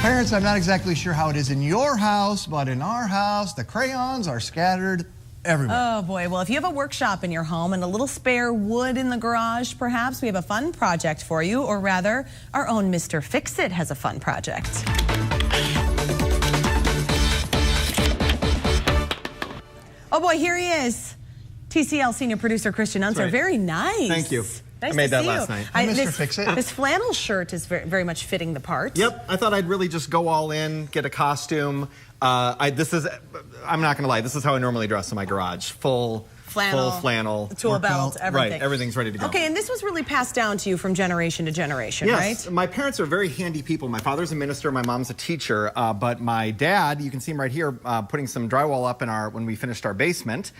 Parents, I'm not exactly sure how it is in your house, but in our house, the crayons are scattered everywhere. Oh boy, well if you have a workshop in your home and a little spare wood in the garage, perhaps we have a fun project for you, or rather, our own Mr. Fix-It has a fun project. Oh boy, here he is. TCL senior producer Christian Unser. Right. Very nice. Thank you. Nice I made that see last you. night. Mr. Fix-It. This flannel shirt is very much fitting the part. Yep, I thought I'd really just go all in, get a costume. I'm not gonna lie, this is how I normally dress in my garage. Full flannel. The tool belt, everything. Right, everything's ready to go. Okay, and this was really passed down to you from generation to generation, yes, right? My parents are very handy people. My father's a minister, my mom's a teacher, but my dad, you can see him right here, putting some drywall up in when we finished our basement.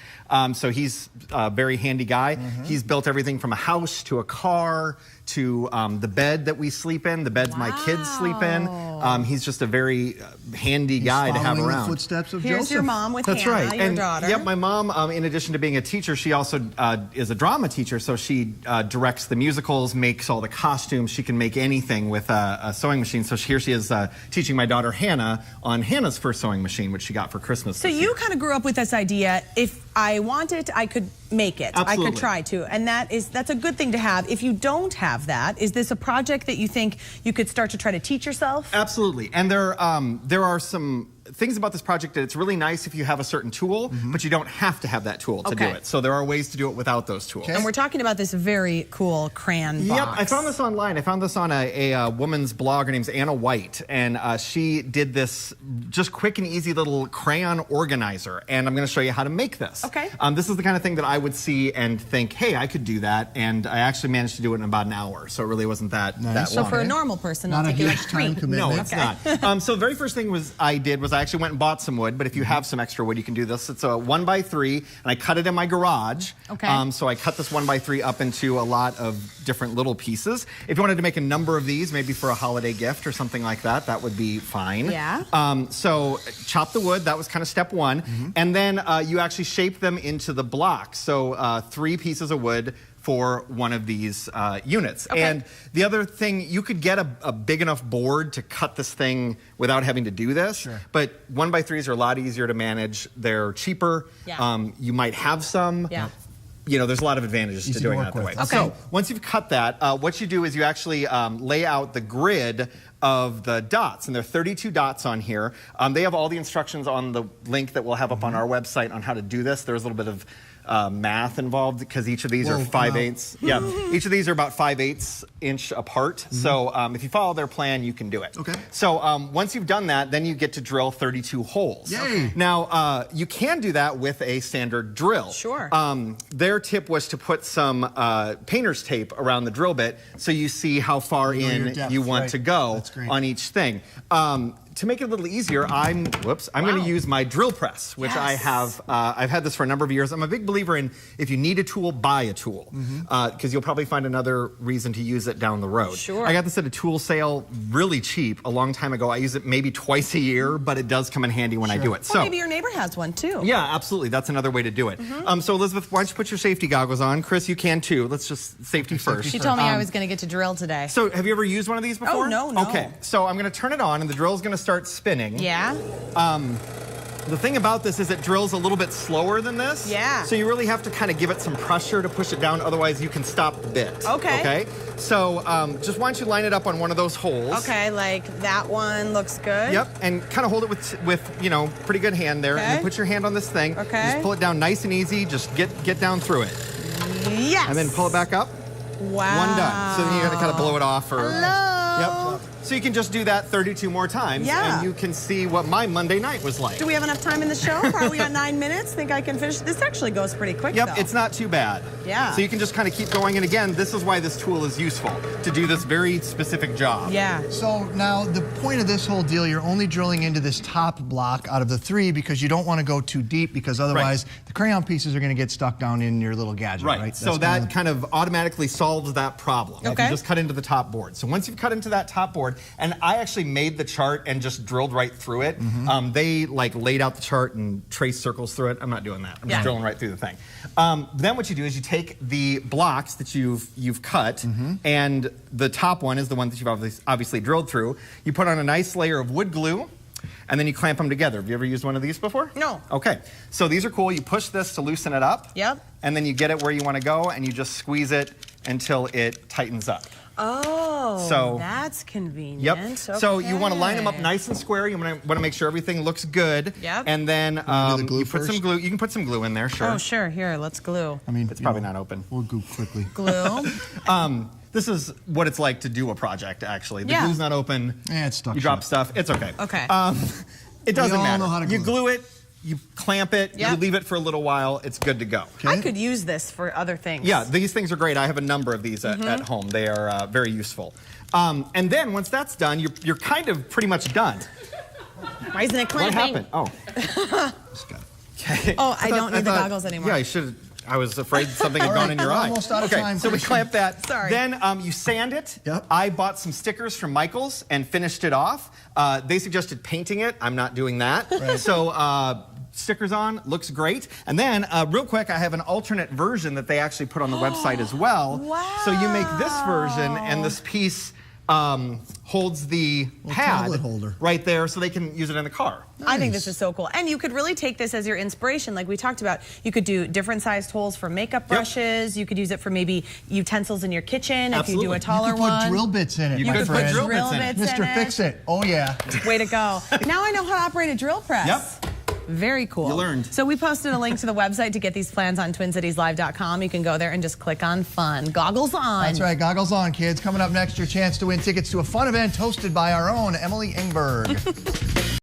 So he's a very handy guy. He's built everything from a house to a car to the bed that we sleep in, the beds my kids sleep in. He's just a very handy guy to have around. The footsteps of Here's Joseph. your mom with That's Hannah, right. your And daughter. Yep, my mom, in addition to being a teacher, she also is a drama teacher, so she directs the musicals, makes all the costumes. She can make anything with a sewing machine. So here she is teaching my daughter Hannah on Hannah's first sewing machine, which she got for Christmas. So you kind of grew up with this idea, if I want it, I could make it. Absolutely. I could try to. And that's a good thing to have. If you don't have that, is this a project that you think you could start to try to teach yourself? Absolutely. And there are some things about this project that it's really nice if you have a certain tool, but you don't have to have that tool to do it. So there are ways to do it without those tools. And we're talking about this very cool crayon box. Yep, I found this online. I found this on a woman's blog. Her name's Anna White, and she did this just quick and easy little crayon organizer, and I'm going to show you how to make this. Okay. This is the kind of thing that I would see and think, hey, I could do that, and I actually managed to do it in about an hour, so it really wasn't that long. So for a normal person, Not it'll a take you like huge 3. time commitment. No, it's not. So the very first thing I did was I actually went and bought some wood, but if you have some extra wood, you can do this. It's a 1x3, and I cut it in my garage. Okay. So I cut this 1x3 up into a lot of different little pieces. If you wanted to make a number of these, maybe for a holiday gift or something like that, that would be fine. Yeah. So chop the wood, that was kind of step 1. And then you actually shape them into the blocks. So 3 pieces of wood for one of these units. Okay. And the other thing, you could get a big enough board to cut this thing without having to do this. Sure. But 1x3s are a lot easier to manage. They're cheaper. Yeah. You might have some. Yeah. You know, there's a lot of advantages Easy to to doing work that that way. with. Okay. So once you've cut that, what you do is you actually lay out the grid of the dots, and there are 32 dots on here. They have all the instructions on the link that we'll have up on our website on how to do this. There's a little bit of math involved because each of these are 5/8. Yeah, each of these are about 5/8 inch apart. So if you follow their plan, you can do it. Okay. So once you've done that, then you get to drill 32 holes. Yay. Now you can do that with a standard drill. Sure. Their tip was to put some painter's tape around the drill bit so you see how far You know your in depth, you want right. to go That's great. on each thing. To make it a little easier, I'm going to use my drill press, which I have. I've had this for a number of years. I'm a big believer in if you need a tool, buy a tool, because you'll probably find another reason to use it down the road. Sure. I got this at a tool sale, really cheap, a long time ago. I use it maybe twice a year, but it does come in handy when I do it. Well, maybe your neighbor has one too. Yeah, absolutely. That's another way to do it. So Elizabeth, why don't you put your safety goggles on? Chris, you can too. Let's just safety first. She told me I was going to get to drill today. So have you ever used one of these before? Oh, no. Okay, so I'm going to turn it on and the drill is going to start spinning. Yeah. The thing about this is it drills a little bit slower than this. Yeah. So you really have to kind of give it some pressure to push it down, otherwise you can stop the bit. Okay. Okay? So just why don't you line it up on one of those holes. Okay, like that one looks good. Yep, and kind of hold it with you know, pretty good hand there. Okay. And then put your hand on this thing. Okay. Just pull it down nice and easy. Just get down through it. Yes. And then pull it back up. Wow. One done. So then you got to kind of blow it off. Hello. Yep. So you can just do that 32 more times, Yeah. and you can see what my Monday night was like. Do we have enough time in the show? Probably got 9 minutes. Think I can finish? This actually goes pretty quick, Yep, though. it's not too bad. Yeah. So you can just kind of keep going, and again, this is why this tool is useful, to do this very specific job. Yeah. So now the point of this whole deal, you're only drilling into this top block out of the 3 because you don't want to go too deep, because otherwise the crayon pieces are going to get stuck down in your little gadget, right? So that kind of automatically solves that problem. Okay. You just cut into the top board. So once you've cut into that top board, board. And I actually made the chart and just drilled right through it. They like laid out the chart and traced circles through it. I'm not doing that. I'm just drilling right through the thing. Then what you do is you take the blocks that you've cut, and the top one is the one that you've obviously drilled through. You put on a nice layer of wood glue, and then you clamp them together. Have you ever used one of these before? No. Okay. So these are cool. You push this to loosen it up. Yep. And then you get it where you want to go, and you just squeeze it until it tightens up. Oh, so that's convenient. Yep. Okay. So you want to line them up nice and square. You want to make sure everything looks good. Yep. And then you put some glue. You can put some glue in there, sure. Oh, sure. Here, let's glue. I mean, It's probably not open. We'll go quickly. Glue. This is what it's like to do a project, actually. The glue's not open. Yeah, it's stuck You drop shut. stuff. It's okay. Okay. It doesn't all matter. know how to You glue. glue it, you clamp it, you Yep. leave it for a little while. It's good to go. I could use this for other things. Yeah, these things are great. I have a number of these at home. They are very useful. And then once that's done, you're kind of pretty much done. Why isn't it What clamping? happened? Oh. Okay. Oh, I don't need the goggles anymore. Yeah, I should. I was afraid something had All gone right, in your we're eye. almost out of okay, time, so we Christian. clamp that. Sorry. Then you sand it. Yep. I bought some stickers from Michael's and finished it off. They suggested painting it. I'm not doing that. Right. So stickers on, looks great. And then real quick, I have an alternate version that they actually put on the website as well. Wow. So you make this version, and this piece holds the pad tablet holder. right there, so they can use it in the car. I think this is so cool. And you could really take this as your inspiration, like we talked about. You could do different sized holes for makeup brushes. You could use it for maybe utensils in your kitchen if you do Absolutely. a taller You could one. put drill bits in it, You my could put friend. drill bits in it. Mr. Fix It. Oh, yeah. Way to go. Now I know how to operate a drill press. Yep. Very cool. You learned. So we posted a link to the website to get these plans on TwinCitiesLive.com. You can go there and just click on fun. Goggles on. That's right. Goggles on, kids. Coming up next, your chance to win tickets to a fun event hosted by our own Emily Engberg.